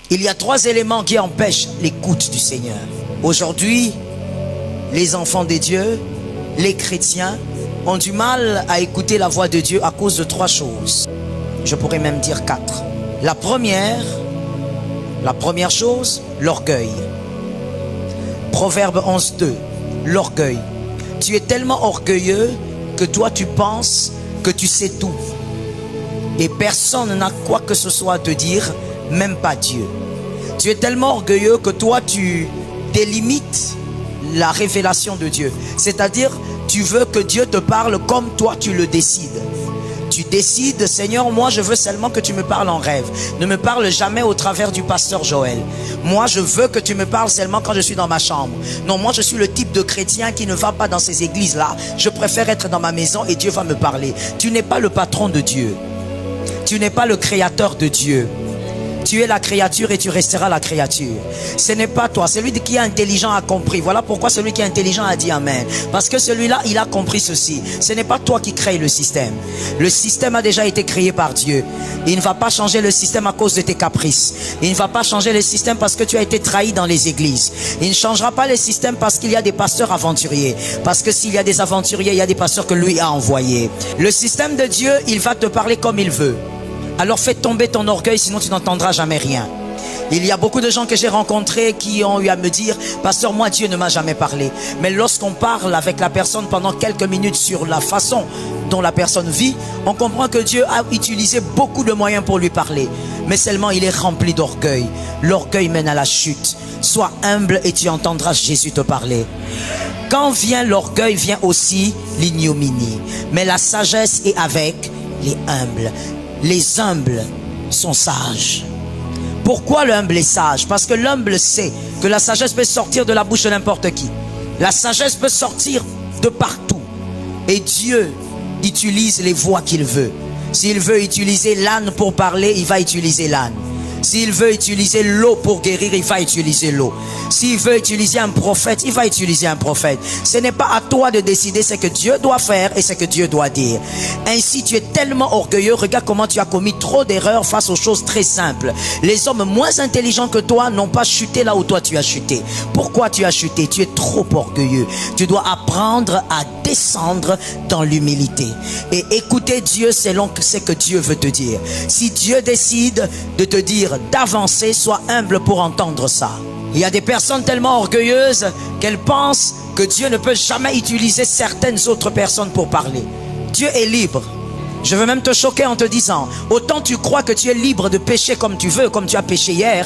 Il y a 3 éléments qui empêchent l'écoute du Seigneur. Aujourd'hui, les enfants de Dieu, les chrétiens, ont du mal à écouter la voix de Dieu à cause de 3 choses. Je pourrais même dire 4. La première chose, l'orgueil. Proverbe 11:2, l'orgueil. Tu es tellement orgueilleux que toi tu penses que tu sais tout. Et personne n'a quoi que ce soit à te dire, même pas Dieu. Tu es tellement orgueilleux que toi tu délimites la révélation de Dieu. C'est-à-dire, tu veux que Dieu te parle comme toi tu le décides. Tu décides, Seigneur, moi je veux seulement que tu me parles en rêve. Ne me parle jamais au travers du pasteur Joël. Moi je veux que tu me parles seulement quand je suis dans ma chambre. Non, moi je suis le type de chrétien qui ne va pas dans ces églises-là. Je préfère être dans ma maison et Dieu va me parler. Tu n'es pas le patron de Dieu. Tu n'es pas le créateur de Dieu. Tu es la créature et tu resteras la créature. Ce n'est pas toi. Celui qui est intelligent a compris. Voilà pourquoi celui qui est intelligent a dit Amen. Parce que celui-là, il a compris ceci. Ce n'est pas toi qui crée le système. Le système a déjà été créé par Dieu. Il ne va pas changer le système à cause de tes caprices. Il ne va pas changer le système parce que tu as été trahi dans les églises. Il ne changera pas le système parce qu'il y a des pasteurs aventuriers. Parce que s'il y a des aventuriers, il y a des pasteurs que lui a envoyés. Le système de Dieu, il va te parler comme il veut. Alors fais tomber ton orgueil, sinon tu n'entendras jamais rien. Il y a beaucoup de gens que j'ai rencontrés qui ont eu à me dire « Pasteur, moi Dieu ne m'a jamais parlé ». Mais lorsqu'on parle avec la personne pendant quelques minutes sur la façon dont la personne vit, on comprend que Dieu a utilisé beaucoup de moyens pour lui parler. Mais seulement il est rempli d'orgueil. L'orgueil mène à la chute. Sois humble et tu entendras Jésus te parler. Quand vient l'orgueil, vient aussi l'ignominie. Mais la sagesse est avec les humbles. Les humbles sont sages. Pourquoi l'humble est sage? Parce que l'humble sait que la sagesse peut sortir de la bouche de n'importe qui. La sagesse peut sortir de partout. Et Dieu utilise les voix qu'il veut. S'il veut utiliser l'âne pour parler, il va utiliser l'âne. S'il veut utiliser l'eau pour guérir, il va utiliser l'eau. S'il veut utiliser un prophète, il va utiliser un prophète. Ce n'est pas à toi de décider ce que Dieu doit faire et ce que Dieu doit dire. Ainsi, tu es tellement orgueilleux. Regarde comment tu as commis trop d'erreurs face aux choses très simples. Les hommes moins intelligents que toi n'ont pas chuté là où toi tu as chuté. Pourquoi tu as chuté? Tu es trop orgueilleux. Tu dois apprendre à descendre dans l'humilité et écouter Dieu selon ce que Dieu veut te dire. Si Dieu décide de te dire d'avancer, sois humble pour entendre ça. Il y a des personnes tellement orgueilleuses qu'elles pensent que Dieu ne peut jamais utiliser certaines autres personnes pour parler. Dieu est libre. Je veux même te choquer en te disant, autant tu crois que tu es libre de pécher comme tu veux, comme tu as péché hier,